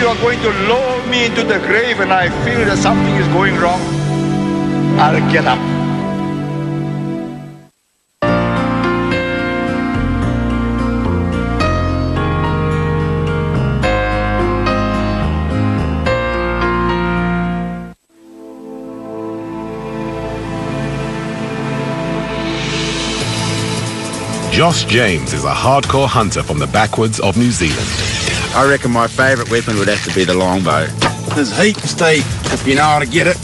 you are going to lower me into the grave and I feel that something is going wrong, I'll get up. Josh James is a hardcore hunter from the backwoods of New Zealand. I reckon my favourite weapon would have to be the longbow. There's heaps to eat if you know how to get it.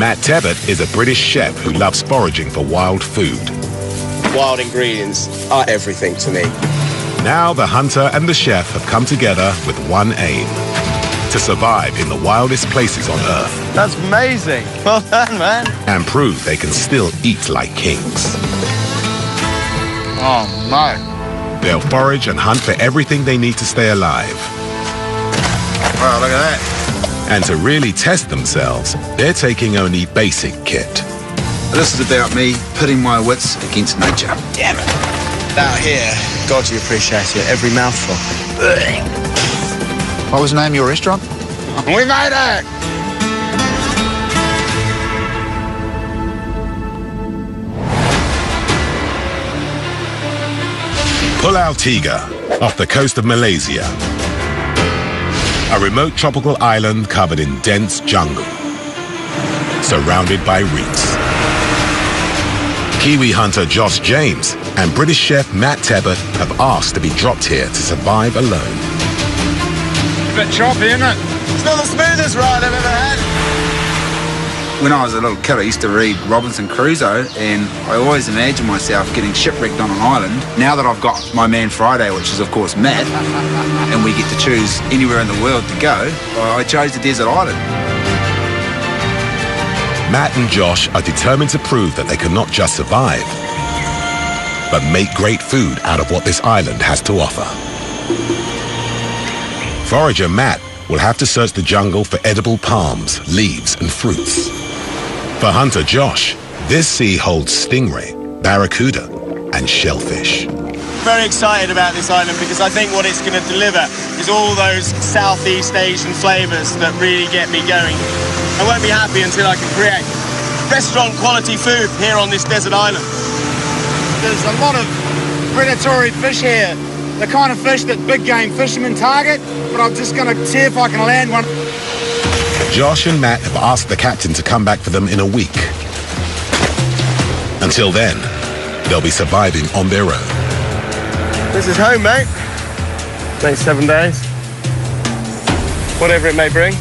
Matt Tebbutt is a British chef who loves foraging for wild food. Wild ingredients are everything to me. Now the hunter and the chef have come together with one aim: to survive in the wildest places on Earth. That's amazing. Well done, man. And prove they can still eat like kings. Oh, no. They'll forage and hunt for everything they need to stay alive. Wow, look at that. And to really test themselves, they're taking only basic kit. This is about me pitting my wits against nature. Damn it. Out here, God, you appreciate it. Every mouthful. What was the name of your restaurant? We made it! Pulau Tiga, off the coast of Malaysia. A remote tropical island covered in dense jungle, surrounded by reefs. Kiwi hunter Josh James and British chef Matt Tebbutt have asked to be dropped here to survive alone. A bit choppy, isn't it? It's not the smoothest ride I've ever had. When I was a little kid, I used to read Robinson Crusoe, and I always imagined myself getting shipwrecked on an island. Now that I've got my man Friday, which is of course Matt, and we get to choose anywhere in the world to go, I chose the desert island. Matt and Josh are determined to prove that they can not just survive, but make great food out of what this island has to offer. Forager Matt will have to search the jungle for edible palms, leaves and fruits. For hunter Josh, this sea holds stingray, barracuda and shellfish. Very excited about this island because I think what it's going to deliver is all those Southeast Asian flavours that really get me going. I won't be happy until I can create restaurant quality food here on this desert island. There's a lot of predatory fish here, the kind of fish that big game fishermen target, but I'm just going to see if I can land one. Josh and Matt have asked the captain to come back for them in a week. Until then, they'll be surviving on their own. This is home, mate. Next 7 days. Whatever it may bring.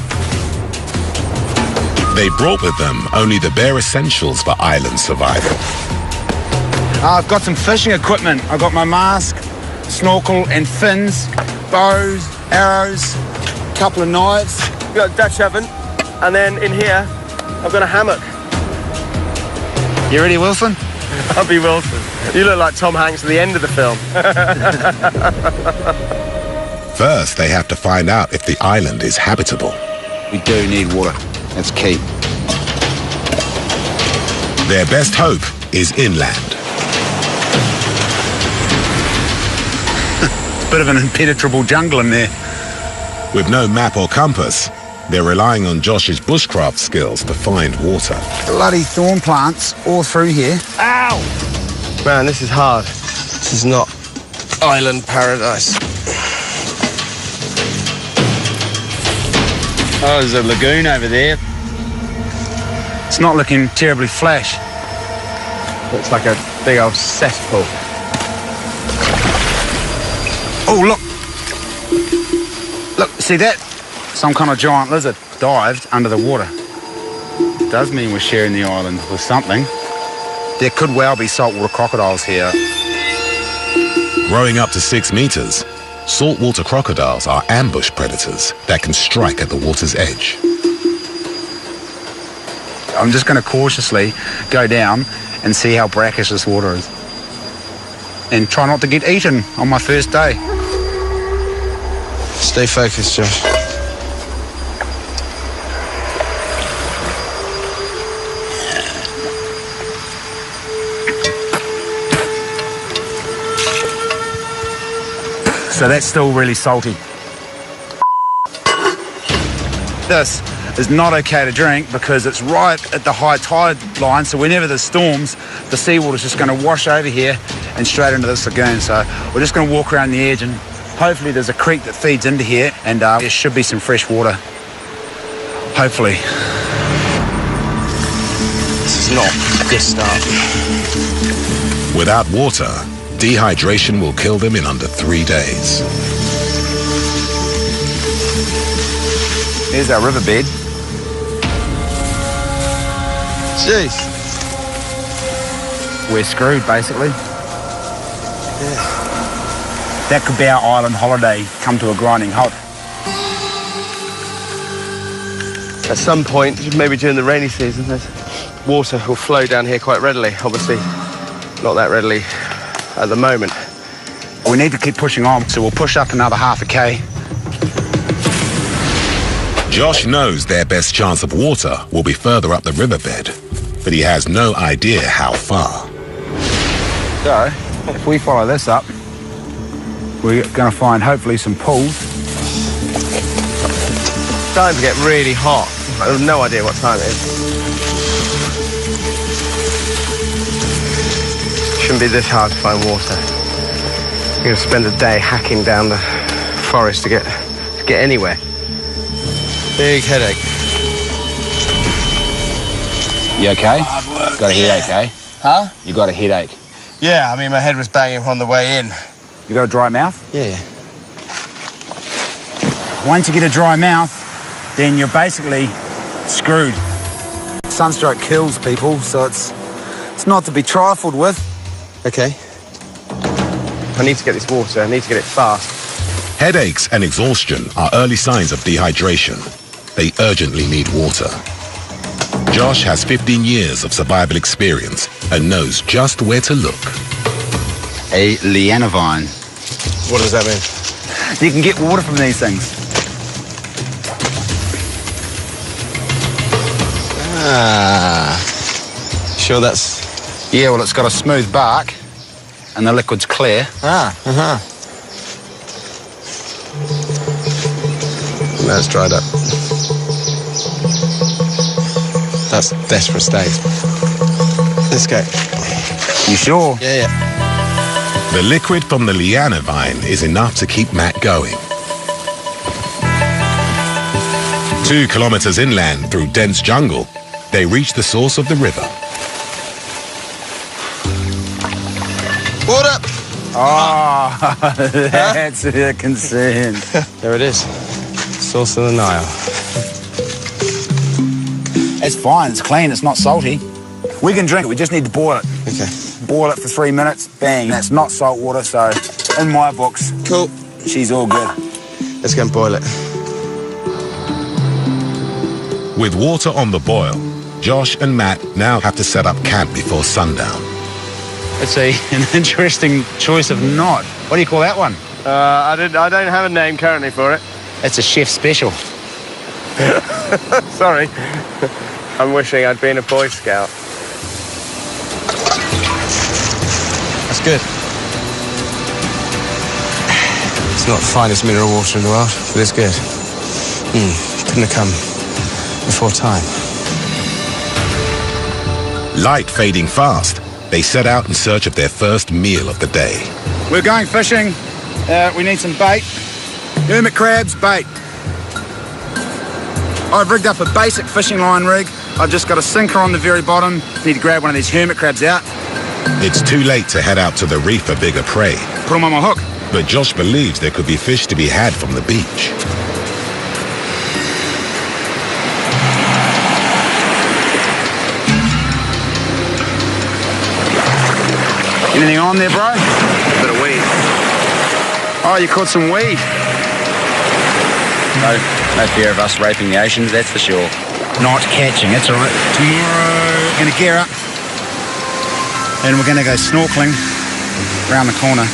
They brought with them only the bare essentials for island survival. I've got some fishing equipment. I've got my mask, snorkel and fins, bows, arrows, a couple of knives. We've got a Dutch oven, and then in here, I've got a hammock. You ready, Wilson? I'll be Wilson. You look like Tom Hanks at the end of the film. First, they have to find out if the island is habitable. We do need water. That's key. Their best hope is inland. Bit of an impenetrable jungle in there. With no map or compass, they're relying on Josh's bushcraft skills to find water. Bloody thorn plants all through here. Ow! Man, this is hard. This is not island paradise. Oh, there's a lagoon over there. It's not looking terribly flash. Looks like a big old cesspool. Oh, look. Look, see that? Some kind of giant lizard dived under the water. It does mean we're sharing the island with something. There could well be saltwater crocodiles here. Growing up to 6 meters, saltwater crocodiles are ambush predators that can strike at the water's edge. I'm just going to cautiously go down and see how brackish this water is. And try not to get eaten on my first day. Stay focused, Josh. So that's still really salty. this is not okay to drink because it's right at the high tide line, so whenever there's storms, the seawater's just going to wash over here and straight into this lagoon. So we're just going to walk around the edge, and hopefully there's a creek that feeds into here, and there should be some fresh water. Hopefully. This is not a good start. Without water, dehydration will kill them in under 3 days. Here's our riverbed. Jeez. We're screwed, basically. Yeah. That could be our island holiday come to a grinding halt. At some point, maybe during the rainy season, there's water will flow down here quite readily. Obviously, not that readily at the moment. We need to keep pushing on, so we'll push up another half a K. Josh knows their best chance of water will be further up the riverbed, but he has no idea how far. So, if we follow this up, we're going to find hopefully some pools. It's starting to get really hot. I have no idea what time it is. Shouldn't be this hard to find water. You're going to spend a day hacking down the forest to get anywhere. Big headache. You okay? Got a headache, eh? Huh? You got a headache. Yeah, I mean, my head was banging on the way in. You got a dry mouth? Yeah. Once you get a dry mouth, then you're basically screwed. Sunstroke kills people, so it's not to be trifled with. Okay. I need to get this water. I need to get it fast. Headaches and exhaustion are early signs of dehydration. They urgently need water. Josh has 15 years of survival experience and knows just where to look. A liana vine. What does that mean? You can get water from these things. Ah. Sure that's... Yeah, well, it's got a smooth bark and the liquid's clear. Ah, That's dried up. That's desperate state. Let's go. You sure? Yeah. The liquid from the liana vine is enough to keep Matt going. 2 kilometers inland through dense jungle, they reach the source of the river. Water! Oh, that's a concern. There it is. Source of the Nile. It's fine, it's clean, it's not salty. We can drink it, we just need to boil it. Okay. Boil it for 3 minutes, bang. That's not salt water, so in my books, Cool. she's all good. Let's go and boil it. With water on the boil, Josh and Matt now have to set up camp before sundown. It's an interesting choice of knot. What do you call that one? I don't have a name currently for it. It's a chef special. Sorry. I'm wishing I'd been a Boy Scout. That's good. It's not the finest mineral water in the world, but it's good. Couldn't have come before time. Light fading fast, they set out in search of their first meal of the day. We're going fishing. We need some bait. Hermit crabs, bait. I've rigged up a basic fishing line rig. I've just got a sinker on the very bottom. Need to grab one of these hermit crabs out. It's too late to head out to the reef for bigger prey, Put them on my hook. but Josh believes there could be fish to be had from the beach. Anything on there, bro? A bit of weed. Oh, you caught some weed. No fear of us raping the oceans, that's for sure. Not catching, it's all right. Tomorrow, we're going to gear up and we're going to go snorkeling around the corner.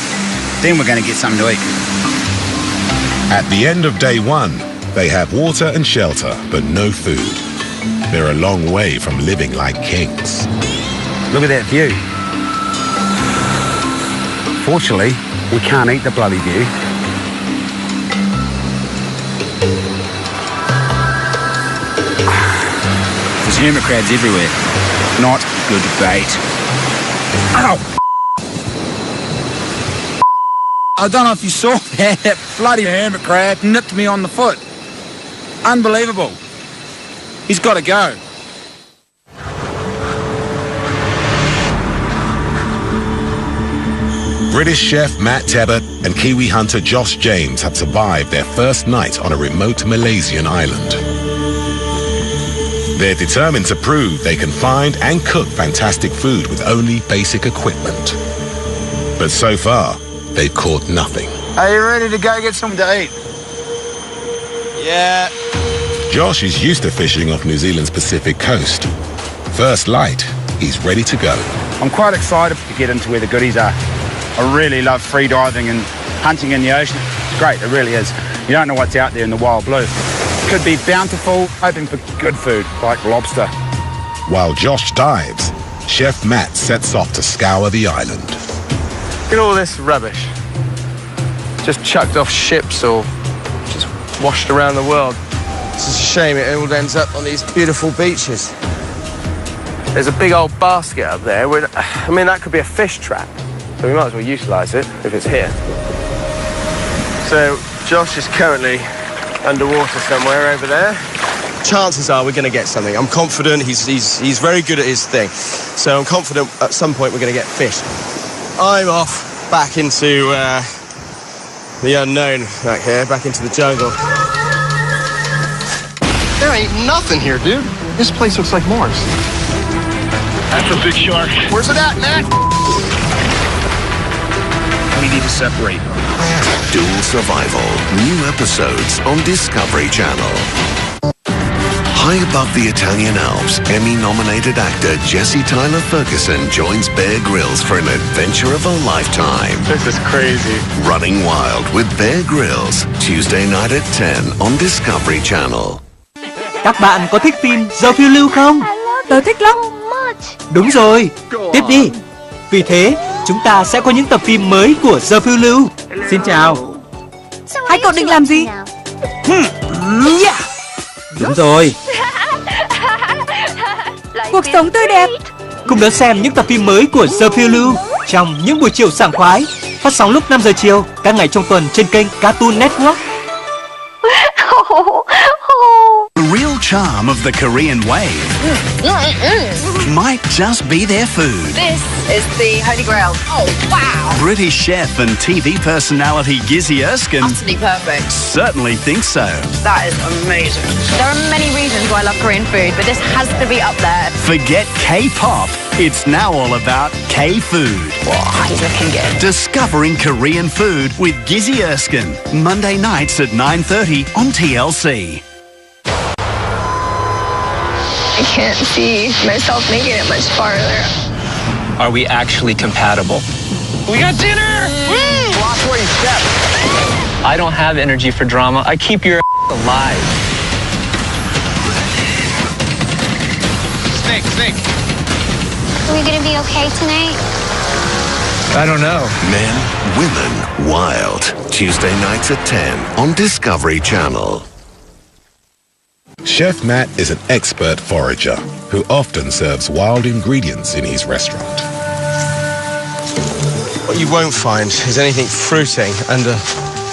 Then we're going to get something to eat. At the end of day 1, they have water and shelter, but no food. They're a long way from living like kings. Look at that view. Fortunately, we can't eat the bloody view. hermit crabs everywhere. Not good bait. Ow! I don't know if you saw that. That bloody hermit crab nipped me on the foot. Unbelievable. He's got to go. British chef Matt Tebbutt and Kiwi hunter Josh James have survived their first night on a remote Malaysian island. They're determined to prove they can find and cook fantastic food with only basic equipment. But so far, they've caught nothing. Are you ready to go get something to eat? Yeah. Josh is used to fishing off New Zealand's Pacific coast. First light, he's ready to go. I'm quite excited to get into where the goodies are. I really love free diving and hunting in the ocean. It's great, it really is. You don't know what's out there in the wild blue. Could be bountiful, hoping for good food, like lobster. While Josh dives, Chef Matt sets off to scour the island. Look at all this rubbish. Just chucked off ships or just washed around the world. It's a shame it all ends up on these beautiful beaches. There's a big old basket up there. I mean, that could be a fish trap. So we might as well utilise it if it's here. So Josh is currently underwater somewhere over there. Chances are we're going to get something. I'm confident he's very good at his thing. So I'm confident at some point we're going to get fish. I'm off back into the unknown back here, back into the jungle. There ain't nothing here, dude. This place looks like Mars. That's a big shark. Where's it at, Matt? We need to separate. Dual Survival. New episodes on Discovery Channel. High above the Italian Alps, Emmy-nominated actor Jesse Tyler Ferguson joins Bear Grylls for an adventure of a lifetime. This is crazy. Running Wild with Bear Grylls, Tuesday night at 10 on Discovery Channel. Các bạn có thích phim giờ phiêu lưu không? Tớ thích lắm. Đúng rồi, tiếp đi. Vì thế, chúng ta sẽ có những tập phim mới của giờ phiêu lưu. Xin chào. Hai cậu định làm gì? Đúng rồi. Cuộc sống tươi đẹp. Cùng đón xem những tập phim mới của giờ phiêu lưu trong những buổi chiều sảng khoái, phát sóng lúc 5 giờ chiều các ngày trong tuần trên kênh Cartoon Network. The real charm of the Korean wave might just be their food. This is the Holy Grail. Oh, wow. British chef and TV personality Gizzy Erskine Utterly perfect. certainly thinks so. That is amazing. There are many reasons why I love Korean food, but this has to be up there. Forget K-pop. It's now all about K-food. Wow, he's looking good. Discovering Korean food with Gizzy Erskine. Monday nights at 9:30 on TLC. I can't see myself making it much farther. Are we actually compatible? We got dinner! Watch where you step. I don't have energy for drama. I keep your alive. Snake. Are we gonna be okay tonight? I don't know. Men, Women, Wild. Tuesday nights at 10 on Discovery Channel. Chef Matt is an expert forager who often serves wild ingredients in his restaurant. What you won't find is anything fruiting under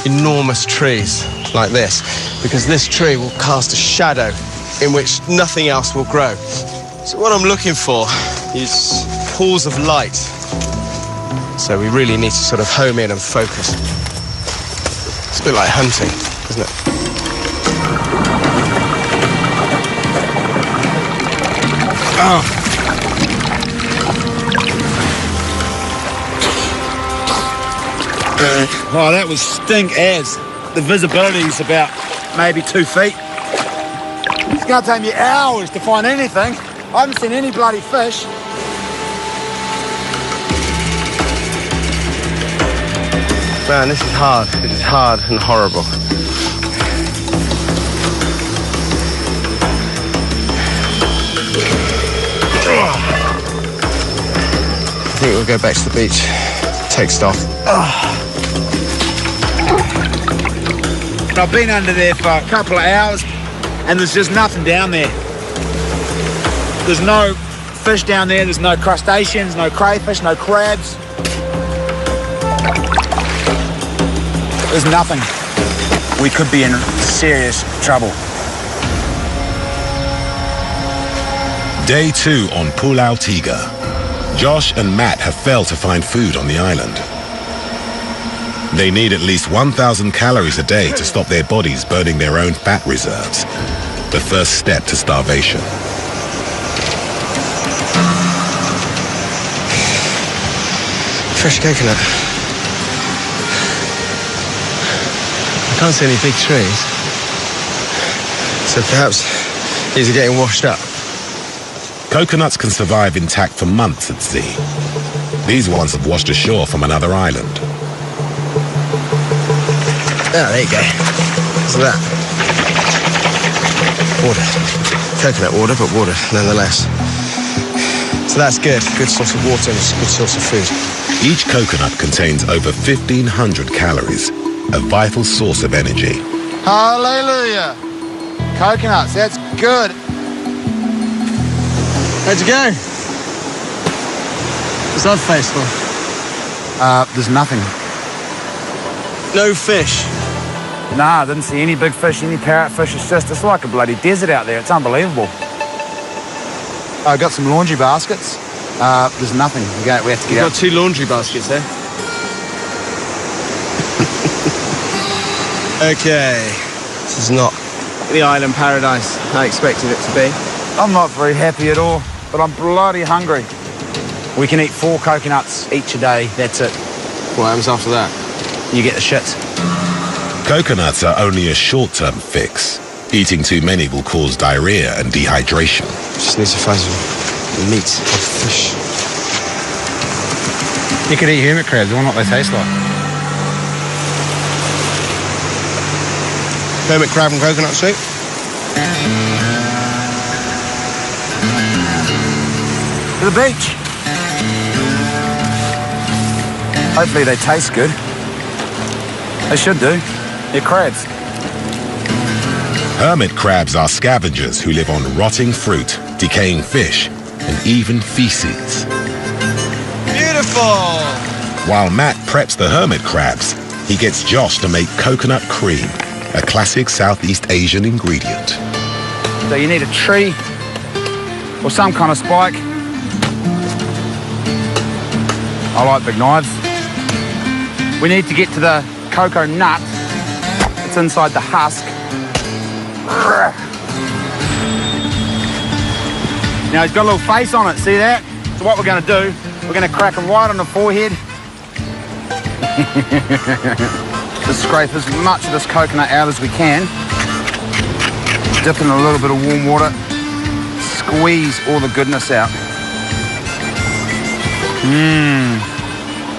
enormous trees like this, because this tree will cast a shadow in which nothing else will grow. So what I'm looking for is pools of light. So we really need to sort of home in and focus. It's a bit like hunting, isn't it? Oh. Oh, that was stink as. The visibility is about maybe 2 feet. It's going to take me hours to find anything. I haven't seen any bloody fish. Man, this is hard. This is hard and horrible. I think we'll go back to the beach. Take stock. I've been under there for a couple of hours and there's just nothing down there. There's no fish down there. There's no crustaceans, no crayfish, no crabs. There's nothing. We could be in serious trouble. Day 2 on Pulau Tiga. Josh and Matt have failed to find food on the island. They need at least 1,000 calories a day to stop their bodies burning their own fat reserves. The first step to starvation. Fresh coconut. I can't see any big trees. So perhaps these are getting washed up. Coconuts can survive intact for months at sea. These ones have washed ashore from another island. Oh, there you go. What's that? Water. Coconut water, but water nonetheless. So that's good. Good source of water and a good source of food. Each coconut contains over 1,500 calories, a vital source of energy. Hallelujah. Coconuts, that's good. How'd you go? What's that face for? There's nothing. No fish? Nah, I didn't see any big fish, any parrotfish. It's like a bloody desert out there. It's unbelievable. I got some laundry baskets. There's nothing. We have to get out. You've got 2 laundry baskets there. Okay. This is not the island paradise I expected it to be. I'm not very happy at all, but I'm bloody hungry. We can eat 4 coconuts each a day. That's it. What happens after that? You get the shits. Coconuts are only a short-term fix. Eating too many will cause diarrhea and dehydration. Just need to find some meat or fish. You could eat hermit crabs. I wonder what they taste like. Hermit crab and coconut soup? To the beach. Hopefully they taste good. They should do. They're crabs. Hermit crabs are scavengers who live on rotting fruit, decaying fish, and even feces. Beautiful! While Matt preps the hermit crabs, he gets Josh to make coconut cream, a classic Southeast Asian ingredient. So you need a tree or some kind of spike. I like big knives. We need to get to the cocoa nut. It's inside the husk. Now he's got a little face on it, see that? So what we're going to do, we're going to crack him right on the forehead. Just scrape as much of this coconut out as we can. Dip in a little bit of warm water. Squeeze all the goodness out.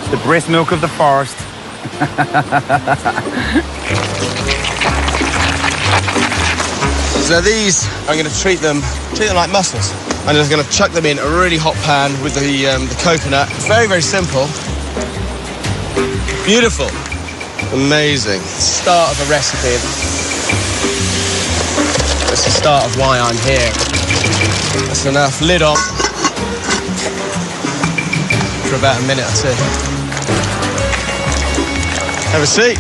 It's the breast milk of the forest. So these, I'm going to treat them like mussels. I'm just going to chuck them in a really hot pan with the coconut. Very, very simple. Beautiful. Amazing. Start of a recipe. That's the start of why I'm here. That's enough. Lid on. For about a minute or 2. Have a seat.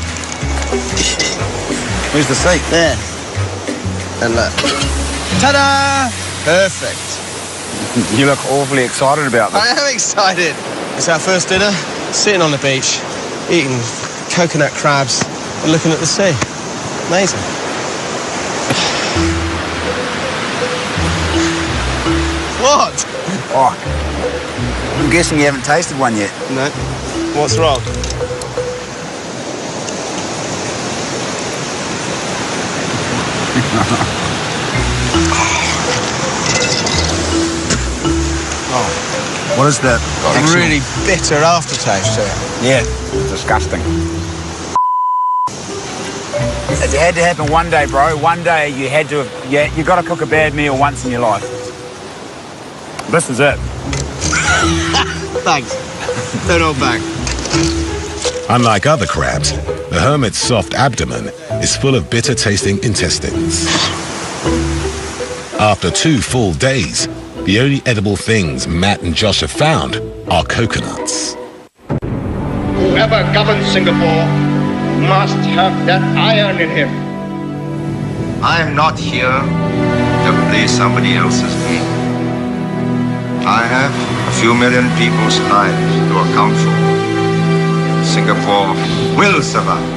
Where's the seat? There. And look. Ta-da! Perfect. You look awfully excited about this. I am excited. It's our first dinner. Sitting on the beach, eating coconut crabs and looking at the sea. Amazing. What? Oh, I'm guessing you haven't tasted one yet. No. What's wrong? What is that? Got a really bitter aftertaste to it. Yeah, disgusting. It had to happen one day, bro. One day you had to have, you got to cook a bad meal once in your life. This is it. Thanks. Don't hold back. Unlike other crabs, the hermit's soft abdomen is full of bitter-tasting intestines. After 2 full days, the only edible things Matt and Josh have found are coconuts. Whoever governs Singapore must have that iron in him. I am not here to play somebody else's game. I have a few million people's lives to account for. Singapore will survive.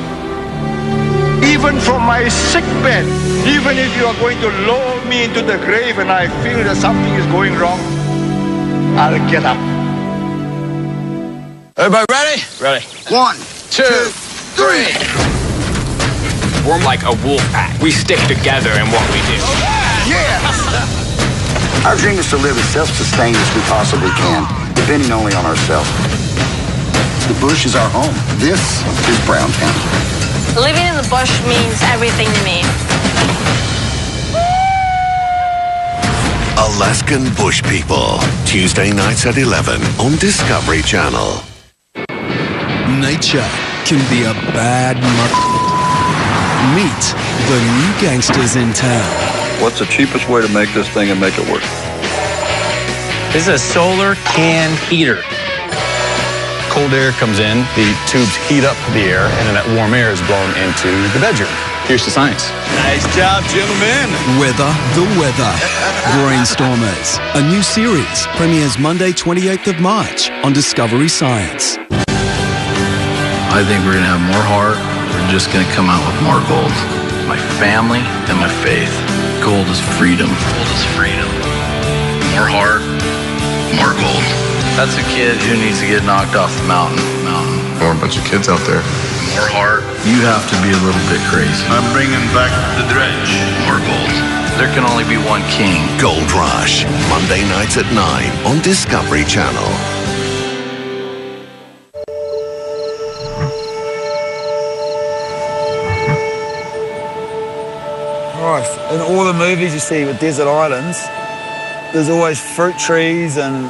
Even from my sick bed, even if you are going to lower me into the grave and I feel that something is going wrong, I'll get up. Everybody ready? Ready. 1, 2, 3. We're like a wolf pack. We stick together in what we do. Our dream is to live as self-sustained as we possibly can, depending only on ourselves. The bush is our home. This is Browntown. Living in the bush means everything to me. Alaskan Bush People, Tuesday nights at 11 on Discovery Channel. Nature can be a bad Meet the new gangsters in town. What's the cheapest way to make this thing and make it work? This is a solar can heater. Cold air comes in, the tubes heat up the air, and then that warm air is blown into the bedroom. Here's the science. Nice job, gentlemen. Weather the Weather. Brainstormers, a new series, premieres Monday 28th of March on Discovery Science. I think we're going to have more heart. We're just going to come out with more gold. My family and my faith. Gold is freedom. Gold is freedom. More heart, more gold. That's a kid who needs to get knocked off the mountain. Or a bunch of kids out there. More heart. You have to be a little bit crazy. I'm bringing back the dredge. More gold. There can only be one king. Gold Rush, Monday nights at 9 on Discovery Channel. Right, in all the movies you see with desert islands, there's always fruit trees and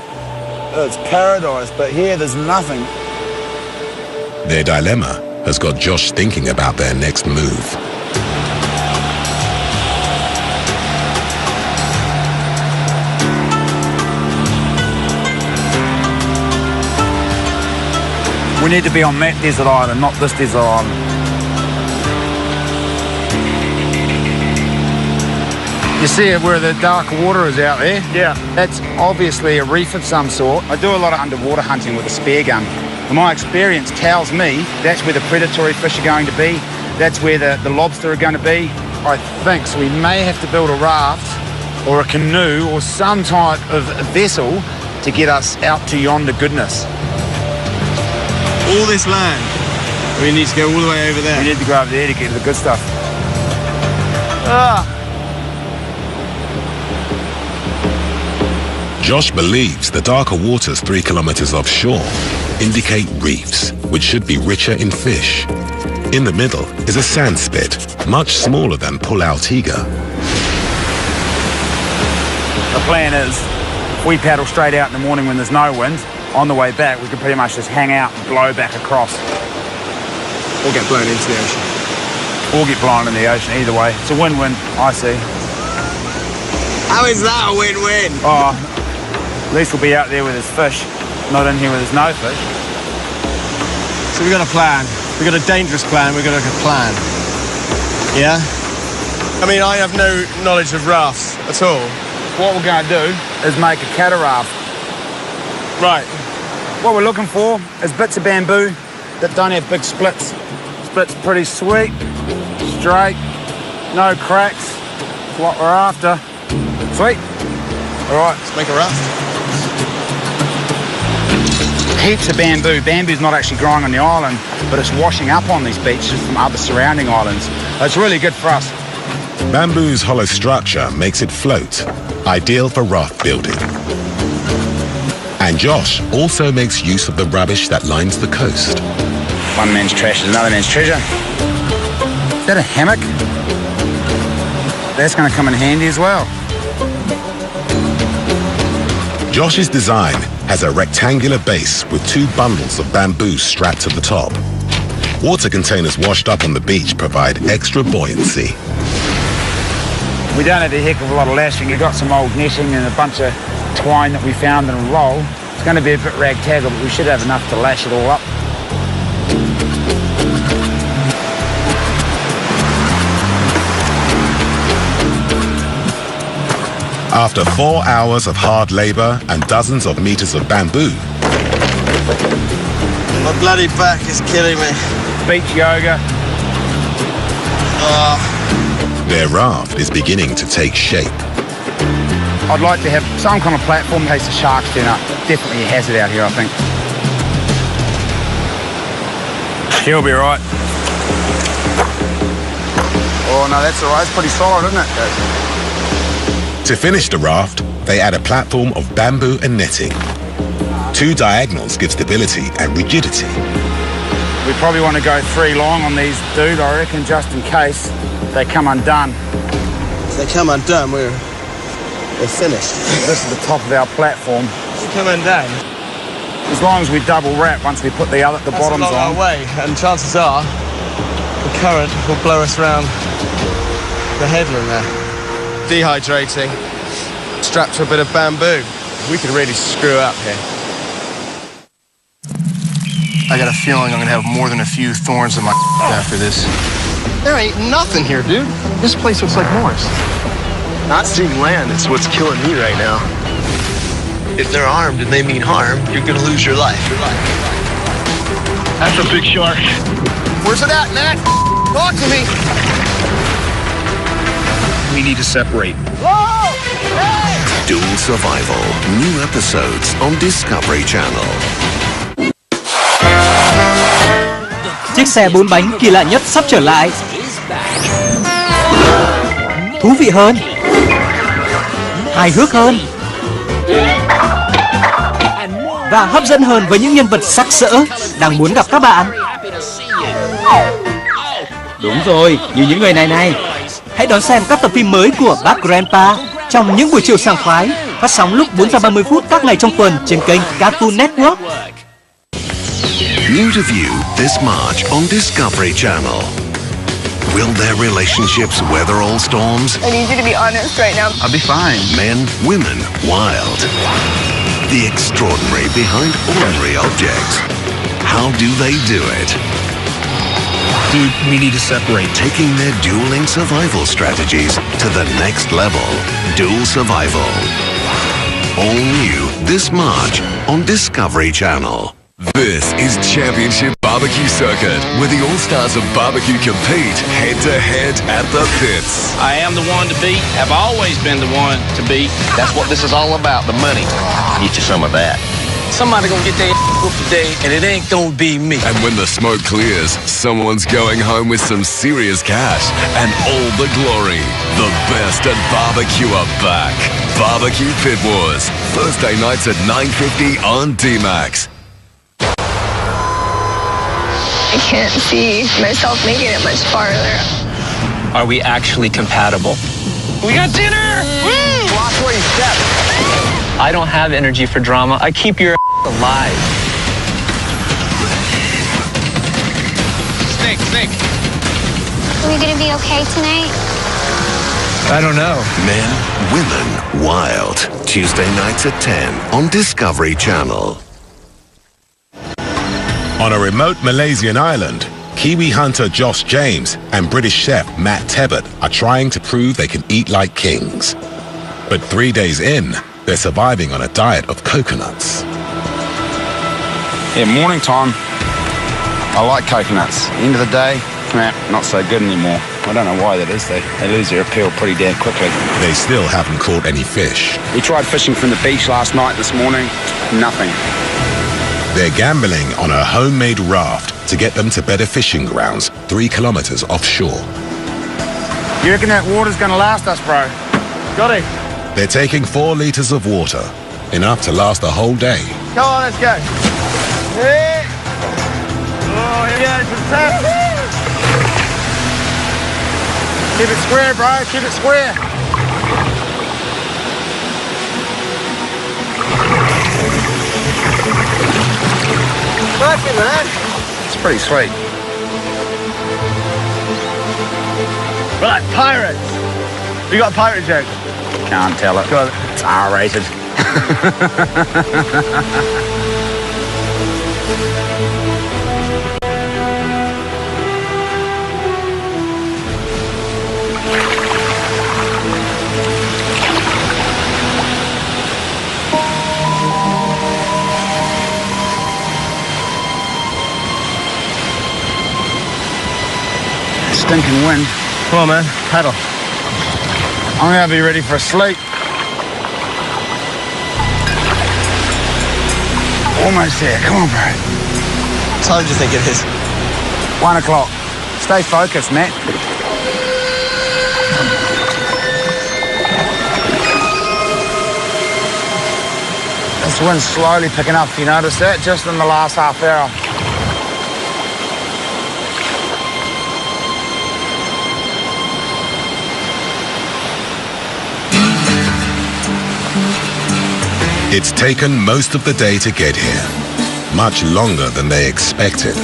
it's paradise, but here there's nothing. Their dilemma has got Josh thinking about their next move. We need to be on that desert island, not this desert island. You see it where the dark water is out there? Yeah. That's obviously a reef of some sort. I do a lot of underwater hunting with a spear gun. And my experience tells me that's where the predatory fish are going to be. That's where the lobster are going to be. I think so. We may have to build a raft or a canoe or some type of vessel to get us out to yonder goodness. All this land, we need to go all the way over there. We need to go over there to get to the good stuff. Josh believes the darker waters 3 kilometers offshore indicate reefs, which should be richer in fish. In the middle is a sand spit, much smaller than Pulau Tiga. The plan is, if we paddle straight out in the morning when there's no wind, on the way back we can pretty much just hang out and blow back across. Or get blown into the ocean. Or get blown in the ocean, either way. It's a win-win, I see. How is that a win-win? Oh, at least we'll be out there with his fish, not in here with his no fish. So we've got a plan. We've got a dangerous plan. We've got a plan. Yeah? I mean, I have no knowledge of rafts at all. What we're going to do is make a cataraft. Right. What we're looking for is bits of bamboo that don't have big splits. Splits pretty sweet, straight, no cracks. That's what we're after. Sweet. All right, let's make a raft. Heaps of bamboo. Bamboo's not actually growing on the island, but it's washing up on these beaches from other surrounding islands. It's really good for us. Bamboo's hollow structure makes it float, ideal for raft building. And Josh also makes use of the rubbish that lines the coast. One man's trash is another man's treasure. Is that a hammock? That's going to come in handy as well. Josh's design has a rectangular base with 2 bundles of bamboo strapped to the top. Water containers washed up on the beach provide extra buoyancy. We don't have a heck of a lot of lashing. We've got some old netting and a bunch of twine that we found in a roll. It's going to be a bit ragtaggle, but we should have enough to lash it all up. After 4 hours of hard labor and dozens of meters of bamboo, my bloody back is killing me. Beach yoga. their raft is beginning to take shape. I'd like to have some kind of platform in case the sharks turn up. Definitely a hazard out here, I think. He'll be right. Oh, no, that's all right. It's pretty solid, isn't it? To finish the raft, they add a platform of bamboo and netting. 2 diagonals give stability and rigidity. We probably want to go 3 long on these, dude, I reckon, just in case they come undone. If they come undone, we're finished. This is the top of our platform. If they come undone. As long as we double wrap once we put the bottoms on. That's a long way, and chances are the current will blow us around the headland there. Dehydrating, strapped to a bit of bamboo. We could really screw up here. I got a feeling I'm gonna have more than a few thorns in my after this. There ain't nothing here, dude. This place looks like Mars. Not seeing land is what's killing me right now. If they're armed and they mean harm, you're gonna lose your life. That's a big shark. Where's it at, Matt? Talk to me. We need to separate. Whoa! Hey! Dual Survival. New episodes on Discovery Channel. Chiếc xe 4 bánh kỳ lạ nhất sắp trở lại. Thú vị hơn, hài hước hơn và hấp dẫn hơn với những nhân vật sặc sỡ đang muốn gặp các bạn. Đúng rồi, như những người này. Hãy đón xem các tập phim mới của bác Grandpa trong những buổi chiều sảng khoái, phát sóng lúc 4:30 các ngày trong tuần trên kênh Cartoon Network. New to view this March on Discovery Channel. Will their relationships weather all storms? I need you to be honest right now. I'll be fine. Men, women, wild. The extraordinary behind ordinary objects. How do they do it? Dude, we need to separate. Taking their dueling survival strategies to the next level. Dual Survival. All new this March on Discovery Channel. This is Championship Barbecue Circuit, where the all-stars of barbecue compete head-to-head at the pits. I am the one to beat, have always been the one to beat. That's what this is all about, the money. Get you some of that. Somebody gonna get their whooped today, and it ain't gonna be me. And when the smoke clears, someone's going home with some serious cash and all the glory. The best at barbecue are back. Barbecue Pit Wars, Thursday nights at 9:50 on D-Max. I can't see myself making it much farther. Are we actually compatible? We got dinner! Woo! Watch where you step. I don't have energy for drama. I keep your alive. Snake. Are we gonna be okay tonight? I don't know. Men, women, wild. Tuesday nights at 10 on Discovery Channel. On a remote Malaysian island, Kiwi hunter Josh James and British chef Matt Tebbutt are trying to prove they can eat like kings. But 3 days in, they're surviving on a diet of coconuts. Yeah, morning time, I like coconuts. End of the day, not so good anymore. I don't know why that is. They lose their appeal pretty damn quickly. They still haven't caught any fish. We tried fishing from the beach last night, this morning, nothing. They're gambling on a homemade raft to get them to better fishing grounds 3 kilometers offshore. You reckon that water's gonna last us, bro? Got it. They're taking 4 liters of water, enough to last a whole day. Come on, let's go. Hey. Oh, here we go. Some tap. Keep it square, bro. Keep it square. Lucky, man. It's pretty sweet. Right, pirates. You got a pirate joke? Can't tell it. Go on. It's R-rated. Stinking wind. Come on, man. Paddle. I'm gonna be ready for a sleep. Almost there. Come on, bro. What time do you think it is? 1 o'clock. Stay focused, Matt. This wind's slowly picking up, you notice that? Just in the last half hour. It's taken most of the day to get here, much longer than they expected.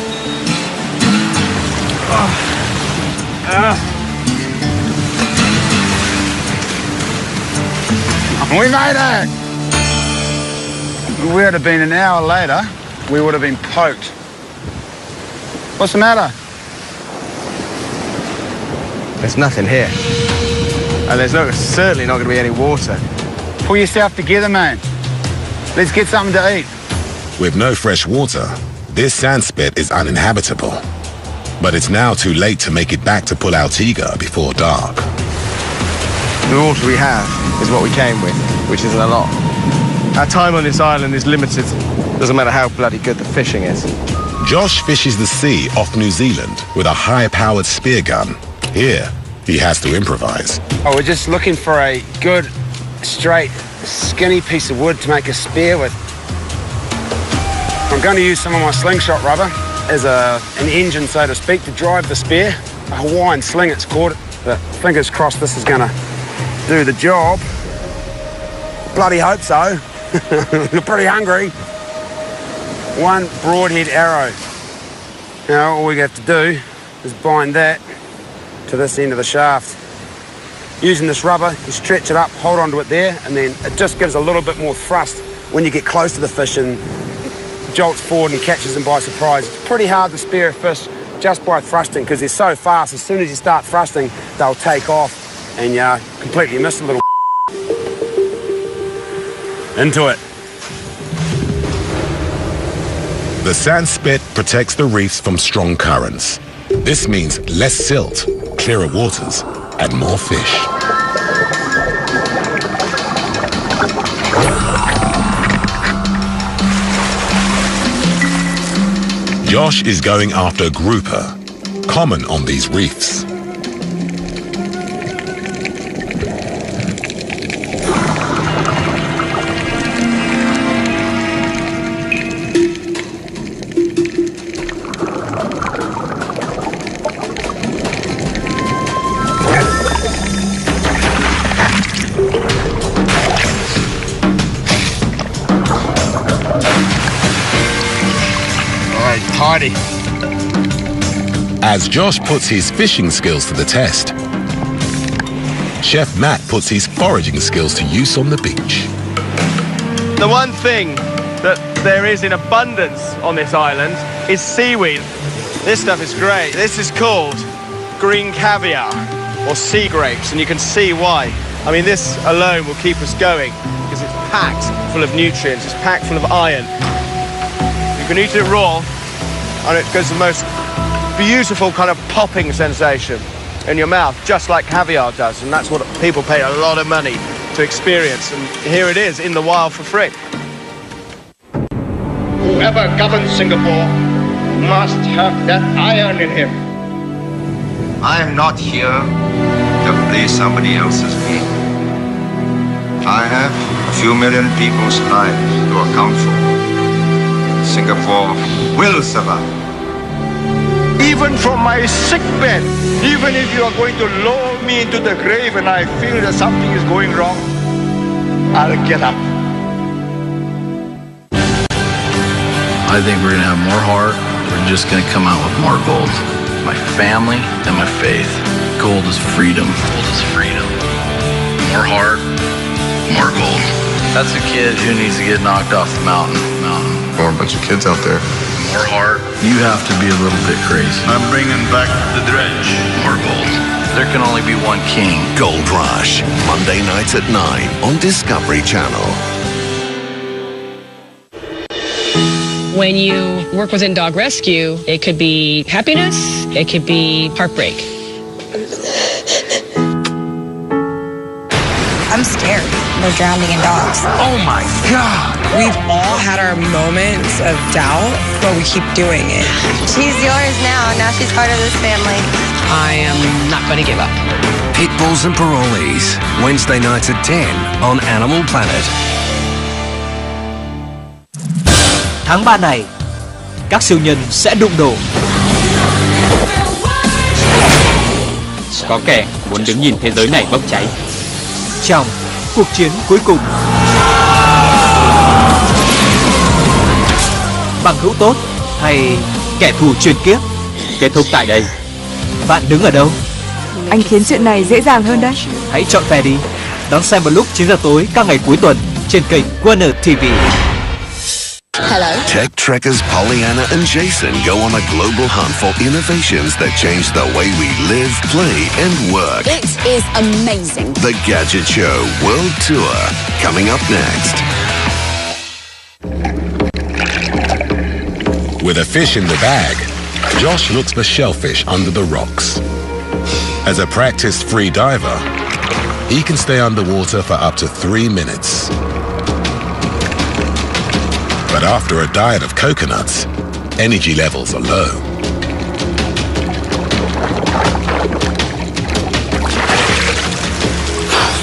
We made it! If we had been an hour later, we would have been poked. What's the matter? There's nothing here. And there's certainly not going to be any water. Pull yourself together, man. Let's get something to eat. With no fresh water, this sand spit is uninhabitable. But it's now too late to make it back to Pulau Tiga before dark. The water we have is what we came with, which isn't a lot. Our time on this island is limited. Doesn't matter how bloody good the fishing is. Josh fishes the sea off New Zealand with a high-powered spear gun. Here, he has to improvise. Oh, we're just looking for a good, straight, skinny piece of wood to make a spear with. I'm going to use some of my slingshot rubber as an engine, so to speak, to drive the spear. A Hawaiian sling, it's called. But fingers crossed this is going to do the job. Bloody hope so. You're pretty hungry. One broadhead arrow. Now all we have to do is bind that to this end of the shaft. Using this rubber, you stretch it up, hold onto it there, and then it just gives a little bit more thrust when you get close to the fish and jolts forward and catches them by surprise. It's pretty hard to spear a fish just by thrusting because they're so fast. As soon as you start thrusting, they'll take off and you completely miss the little into it. The sand spit protects the reefs from strong currents. This means less silt, clearer waters, and more fish. Josh is going after grouper, common on these reefs. Tidy. As Josh puts his fishing skills to the test, Chef Matt puts his foraging skills to use on the beach. The one thing that there is in abundance on this island is seaweed. This stuff is great. This is called green caviar or sea grapes, and you can see why. I mean, this alone will keep us going because it's packed full of nutrients. It's packed full of iron. You can eat it raw, and it gives the most beautiful kind of popping sensation in your mouth, just like caviar does, and that's what people pay a lot of money to experience, and here it is in the wild for free. Whoever governs Singapore must have that iron in him. I am not here to play somebody else's game. I have a few million people's lives to account for. Singapore will survive. Even from my sick bed, even if you are going to lower me into the grave and I feel that something is going wrong, I'll get up. I think we're going to have more heart. We're just going to come out with more gold. My family and my faith. Gold is freedom. Gold is freedom. heart, more gold. That's a kid who needs to get knocked off the mountain. Or a bunch of kids out there. More heart. You have to be a little bit crazy. I'm bringing back the dredge. More gold. There can only be one king. Gold Rush, Monday nights at 9 on Discovery Channel. When you work within dog rescue, it could be happiness, it could be heartbreak. I'm scared. We're drowning in dogs. Oh my God! We've all had our moments of doubt, but we keep doing it. She's yours now. Now she's part of this family. I am not going to give up. Pitbulls and Parolees, Wednesday nights at 10 on Animal Planet. Tháng 3 này, các siêu nhân sẽ đụng độ. Có kẻ muốn đứng nhìn thế giới này bốc cháy. Trong cuộc chiến cuối cùng, bằng hữu tốt hay kẻ thù truyền kiếp kết thúc tại đây. Bạn đứng ở đâu? Anh khiến chuyện này dễ dàng hơn đấy. Hãy chọn phe đi. Đón xem vào lúc 9 giờ tối các ngày cuối tuần trên kênh Nguồn TV. Hello. Tech trekkers Pollyanna and Jason go on a global hunt for innovations that change the way we live, play, and work. It is amazing. The Gadget Show World Tour, coming up next. With a fish in the bag, Josh looks for shellfish under the rocks. As a practiced free diver, he can stay underwater for up to 3 minutes. But after a diet of coconuts, energy levels are low.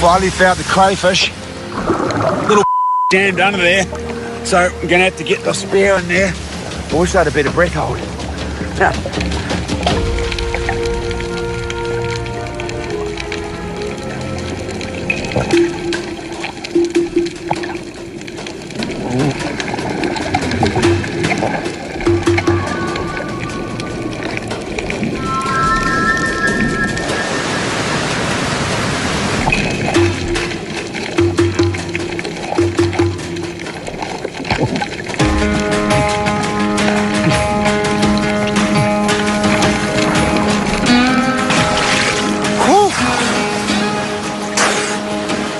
Finally found the crayfish. Little jammed under there, so I'm gonna have to get the spear in there. I wish I had a bit of breath hold.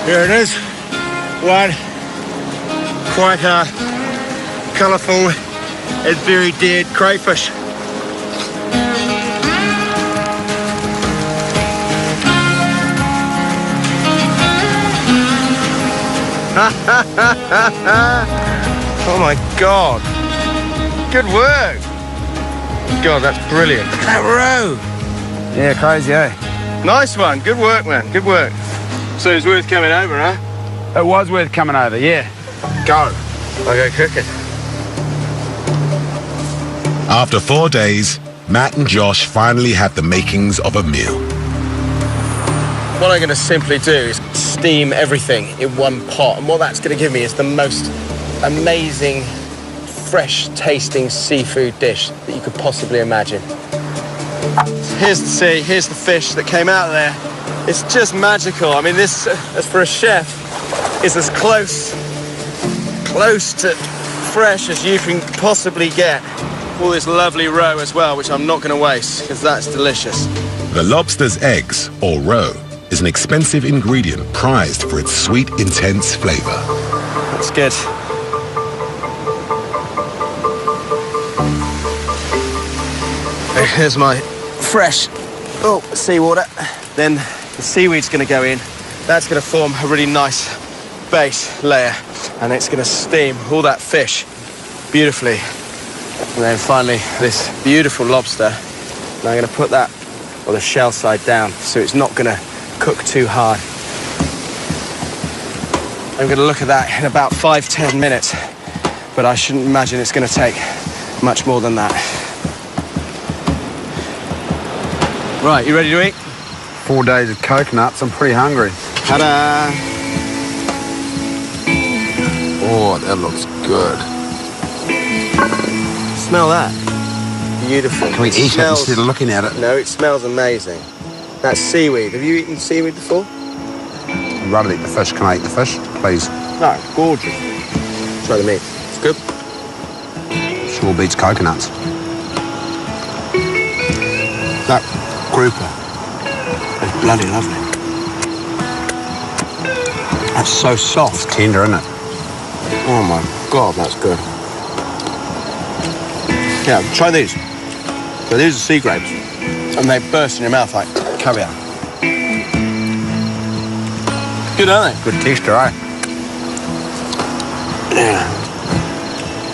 There it is. One quite colourful and very dead crayfish. Oh my God. Good work. God, that's brilliant. That row. Yeah, crazy, eh? Nice one. Good work, man. Good work. So it's worth coming over, huh? It was worth coming over, yeah. Go. I'll go cooking. After 4 days, Matt and Josh finally have the makings of a meal. What I'm going to simply do is steam everything in one pot. And what that's going to give me is the most amazing, fresh-tasting seafood dish that you could possibly imagine. Here's the sea, here's the fish that came out of there. It's just magical. I mean, this, as for a chef, is as close to fresh as you can possibly get. All this lovely roe as well, which I'm not going to waste, because that's delicious. The lobster's eggs, or roe, is an expensive ingredient prized for its sweet, intense flavour. That's good. Here's my fresh seawater. Then the seaweed's going to go in. That's going to form a really nice base layer, and it's going to steam all that fish beautifully. And then finally this beautiful lobster. And I'm going to put that on the shell side down, so it's not going to cook too hard. I'm going to look at that in about 5-10 minutes, but I shouldn't imagine it's going to take much more than that. Right, you ready to eat? 4 days of coconuts, I'm pretty hungry. Ta-da! Oh, that looks good. Smell that. Beautiful. Can we eat it instead of looking at it? No, it smells amazing. That's seaweed. Have you eaten seaweed before? rather eat the fish. Can I eat the fish, please? No, gorgeous. Try the meat. It's good. Sure beats coconuts. That grouper is bloody lovely. That's so soft. It's tender, isn't it? Oh my God, that's good. Yeah, try these. So these are sea grapes, and they burst in your mouth like caviar. Good, aren't they? Good texture, eh? Yeah.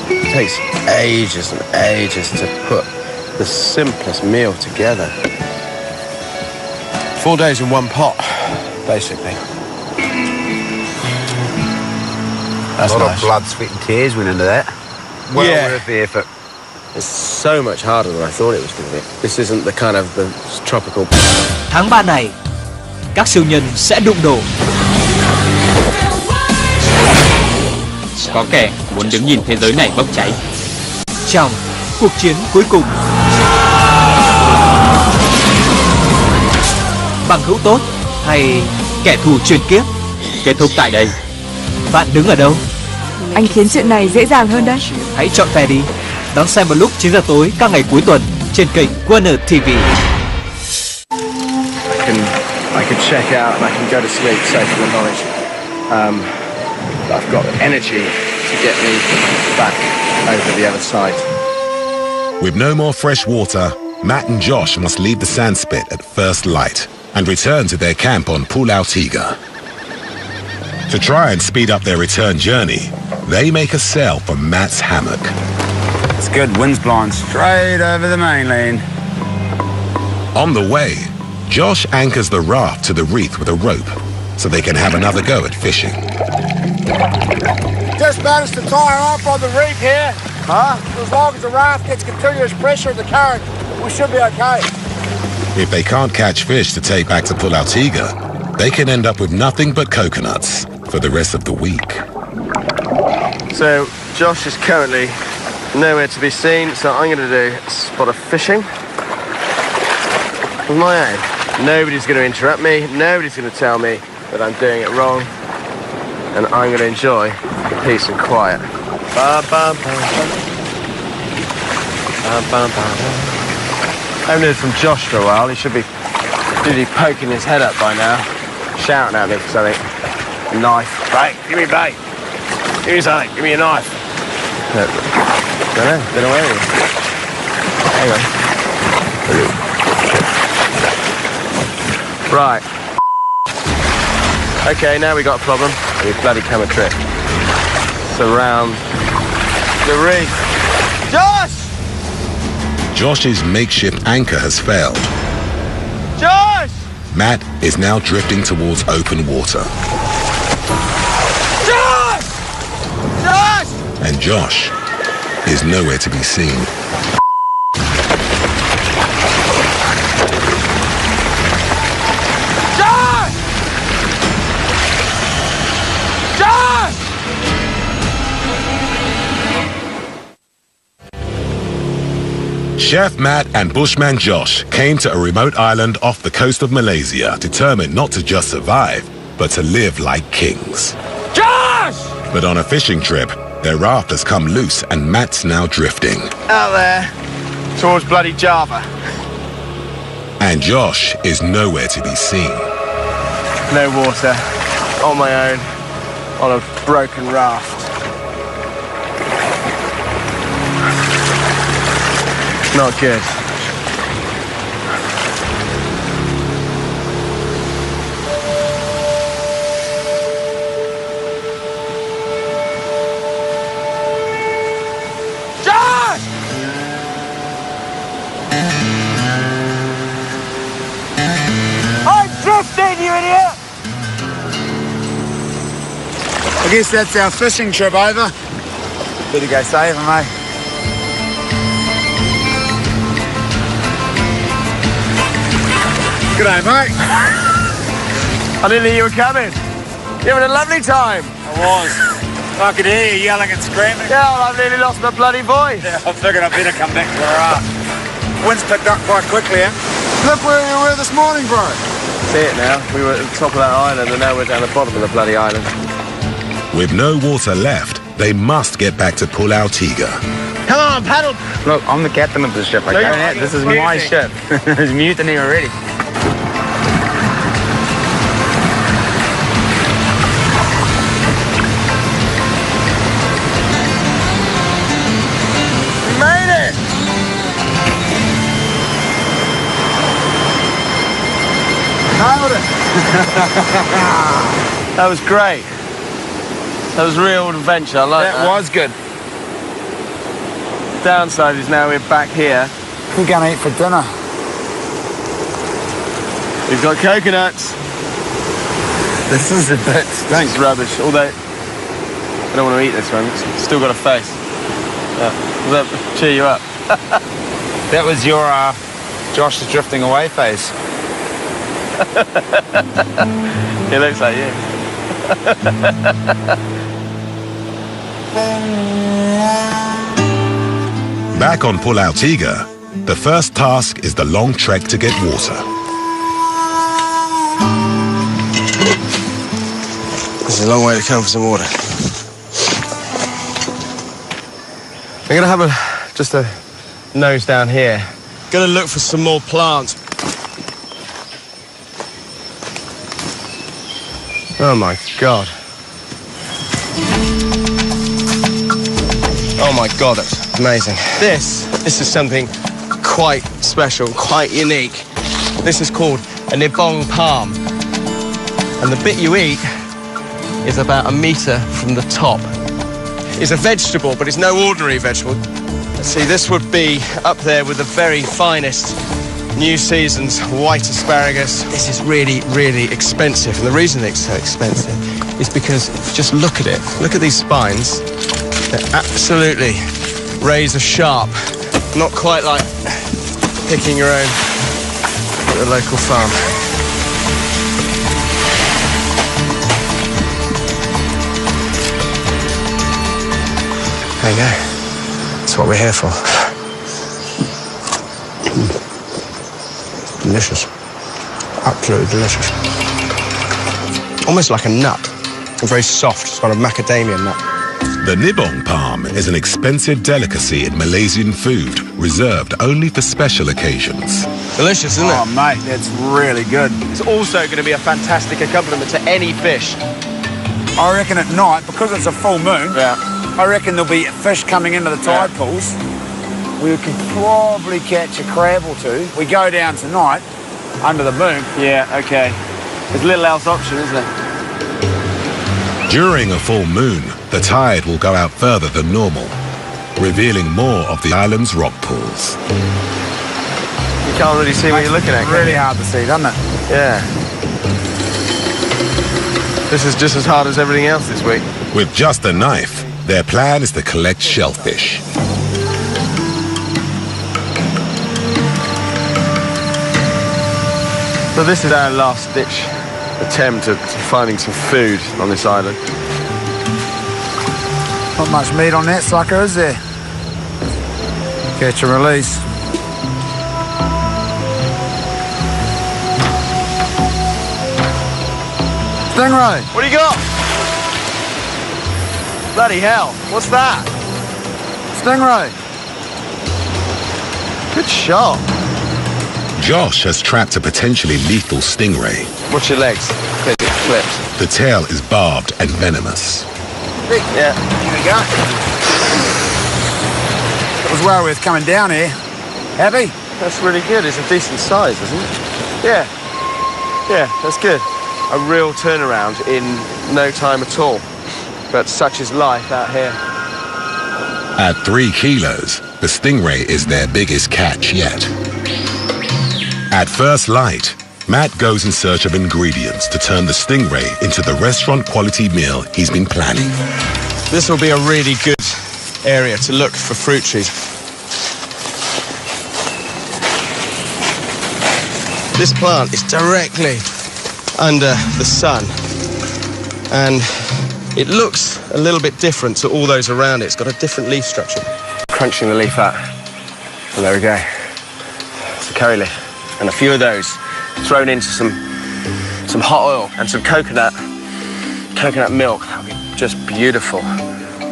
It takes ages and ages to put the simplest meal together. 4 days in one pot, basically. That's a lot nice. of blood, sweat and tears went into that. Well worth the effort. It's so much harder than I thought it was going to be. This isn't the kind of the tropical... Tháng 3 này, các siêu nhân sẽ đụng độ. Có kẻ muốn đứng nhìn thế giới này bốc cháy. Trong cuộc chiến cuối cùng, bằng hữu tốt hay kẻ thù truyền kiếp? Kết thúc tại đây. Bạn đứng ở đâu? Anh khiến chuyện này dễ dàng hơn đấy. Hãy chọn phe đi. Đón xem vào lúc 9 giờ tối các ngày cuối tuần trên kênh Nguồn TV. I can check out and I can go to sleep safe in the knowledge that I've got the energy to get me back over the other side. With no more fresh water, Matt and Josh must leave the sand spit at first light and return to their camp on Pulau Tiga. To try and speed up their return journey, they make a sail for Matt's hammock. It's good. Wind's blowing straight over the mainland. On the way, Josh anchors the raft to the reef with a rope so they can have another go at fishing. Just managed to tie her up on the reef here. As long as the raft gets continuous pressure in the current, we should be okay. If they can't catch fish to take back to Pulau Tiga, they can end up with nothing but coconuts for the rest of the week. So Josh is currently nowhere to be seen, so I'm going to do a spot of fishing with my own. Nobody's going to interrupt me, nobody's going to tell me that I'm doing it wrong, and I'm going to enjoy the peace and quiet. Ba, ba, ba, ba. Ba, ba, ba, ba. I haven't heard from Josh for a while. He should be poking his head up by now, shouting at me for something. A knife. Bait, give me bait. Give me something, give me a knife. Don't know where he is. Hang on. Right. Okay, now we got a problem. We bloody camera trick. Surround the reef. Josh! Josh's makeshift anchor has failed. Josh! Matt is now drifting towards open water. Josh! Josh! And Josh is nowhere to be seen. Josh! Josh! Chef Matt and Bushman Josh came to a remote island off the coast of Malaysia, determined not to just survive, but to live like kings. Josh! But on a fishing trip, their raft has come loose and Matt's now drifting. Out there, towards bloody Java. And Josh is nowhere to be seen. No water, on my own, on a broken raft. Not good. Josh! I'm drifting, you idiot! I guess that's our fishing trip over. Better go save him, mate. G'day, mate. I didn't think you were coming. You having a lovely time? I was. I could hear you yelling and screaming. Yeah, well, I've nearly lost my bloody voice. Yeah, I figured I'd better come back to the raft. Wind's picked up quite quickly, eh? Look where we were this morning, bro. See it now. We were at the top of that island and now we're down the bottom of the bloody island. With no water left, they must get back to Pulau-Tiga. Come on, paddle! Look, I'm the captain of the ship. I carry that. This is my ship. There's mutiny already. We made it! Nailed it! That was great. That was real adventure. I like that. That was good. Downside is now we're back here. We're going to eat for dinner. We've got coconuts. This is a bit It's rubbish. Although I don't want to eat this one. It's still got a face. Does that cheer you up? That was your Josh is drifting away face. It looks like you. Back on Pulau-Tiga, the first task is the long trek to get water. This is a long way to come for some water. I'm gonna have just a nose down here. Gonna look for some more plants. Oh my God. Oh my God, that's amazing. This is something quite special, quite unique. This is called a nibong palm. And the bit you eat is about 1 meter from the top. It's a vegetable, but it's no ordinary vegetable. See, this would be up there with the very finest New Season's white asparagus. This is really, really expensive. And the reason it's so expensive is because just look at it. Look at these spines. They're absolutely razor sharp. Not quite like picking your own at the local farm. There you go. That's what we're here for. Delicious. Absolutely delicious. Almost like a nut. Very soft, sort of macadamia nut. The nibong palm is an expensive delicacy in Malaysian food, reserved only for special occasions. Delicious, isn't it? Oh, mate, that's really good. It's also going to be a fantastic accompaniment to any fish. I reckon at night, because it's a full moon, I reckon there'll be fish coming into the tide pools. We could probably catch a crab or two. We go down tonight, under the moon. Yeah, okay. There's little else option, isn't there? During a full moon, the tide will go out further than normal, revealing more of the island's rock pools. You can't really see what you're looking at. It's really hard to see, doesn't it? Yeah. This is just as hard as everything else this week. With just a knife, their plan is to collect shellfish. So this is our last-ditch attempt at finding some food on this island. Not much meat on that sucker, is there? Catch and release. Stingray! What do you got? Bloody hell, what's that? Stingray! Good shot. Josh has trapped a potentially lethal stingray. Watch your legs. It flips. The tail is barbed and venomous. Yeah. Here we go. It was well worth coming down here. Happy? That's really good. It's a decent size, isn't it? Yeah. Yeah, that's good. A real turnaround in no time at all. But such is life out here. At 3 kilos, the stingray is their biggest catch yet. At first light, Matt goes in search of ingredients to turn the stingray into the restaurant-quality meal he's been planning. This will be a really good area to look for fruit trees. This plant is directly under the sun, and it looks a little bit different to all those around it. It's got a different leaf structure. Crunching the leaf out. And there we go. It's a curry leaf. And a few of those thrown into some some hot oil and some coconut milk. That would be just beautiful.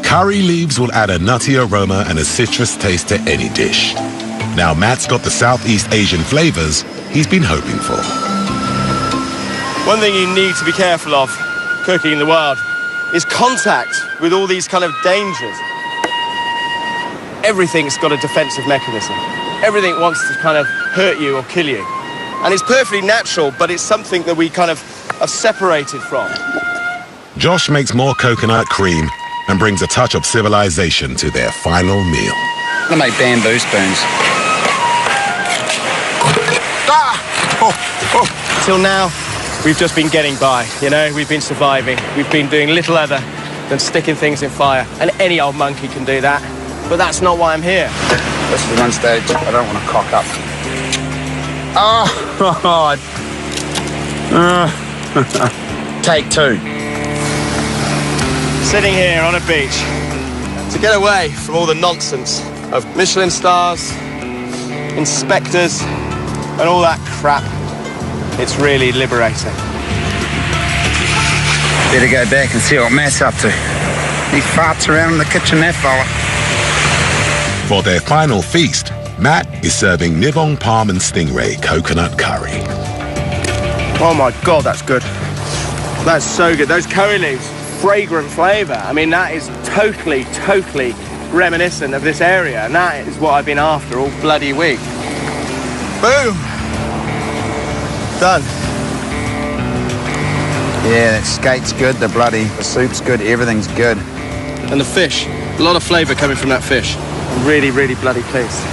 Curry leaves will add a nutty aroma and a citrus taste to any dish. Now Matt's got the Southeast Asian flavors he's been hoping for. One thing you need to be careful of cooking in the wild is contact with all these kind of dangers. Everything's got a defensive mechanism. Everything wants to kind of hurt you or kill you. And it's perfectly natural, but it's something that we kind of are separated from. Josh makes more coconut cream and brings a touch of civilization to their final meal. I'm gonna make bamboo spoons. Till now, we've just been getting by, you know? We've been surviving. We've been doing little other than sticking things in fire. And any old monkey can do that. But that's not why I'm here. This is one stage I don't want to cock up. Oh, God. Take two. Sitting here on a beach to get away from all the nonsense of Michelin stars, inspectors, and all that crap. It's really liberating. Better go back and see what Matt's up to. He farts around in the kitchen, that fella. For their final feast, Matt is serving Nivong palm and stingray coconut curry. Oh my God, that's good. That's so good. Those curry leaves, fragrant flavour. I mean, that is totally reminiscent of this area, and that is what I've been after all bloody week. Boom! Done. Yeah, that skate's good, the soup's good, everything's good. And the fish, a lot of flavour coming from that fish. I'm really bloody pleased.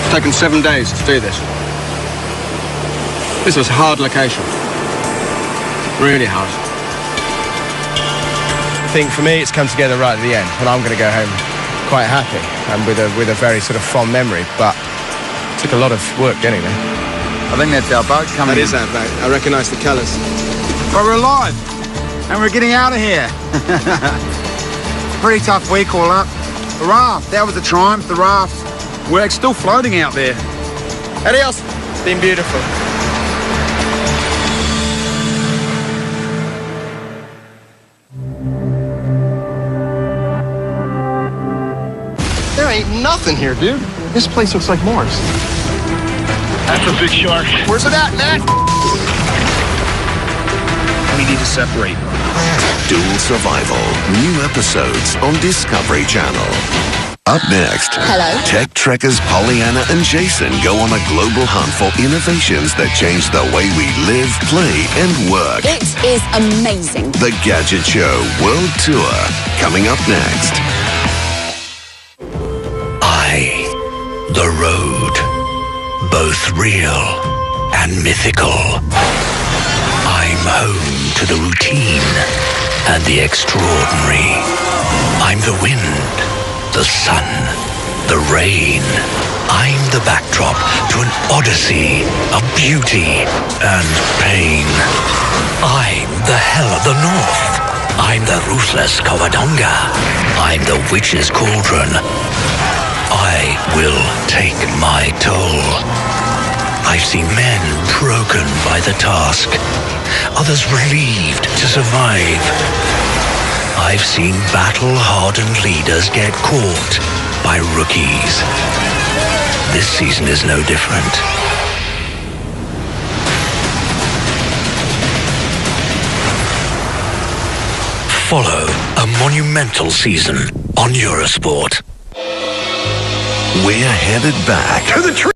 It's taken 7 days to do this. This was a hard location. Really hard. I think for me it's come together right at the end, and I'm going to go home quite happy and with a very sort of fond memory, but it took a lot of work getting there. I think that's our boat coming in. That is our boat. I recognise the colours. But we're alive, and we're getting out of here. Pretty tough week all up. The raft, that was a triumph, the raft. We're still floating out there. Adios. It's been beautiful. There ain't nothing here, dude. This place looks like Mars. That's a big shark. Where's it at, Matt? We need to separate. Dual Survival. New episodes on Discovery Channel. Up next, Hello. Tech Trekkers Pollyanna and Jason go on a global hunt for innovations that change the way we live, play, and work. It is amazing. The Gadget Show World Tour, coming up next. The road, both real and mythical. I'm home to the routine and the extraordinary. I'm the wind, the sun, the rain. I'm the backdrop to an odyssey of beauty and pain. I'm the hell of the north. I'm the ruthless Cowabunga. I'm the witch's cauldron. I will take my toll. I've seen men broken by the task, others relieved to survive. I've seen battle-hardened leaders get caught by rookies. This season is no different. Follow a monumental season on Eurosport. We're headed back to the tree.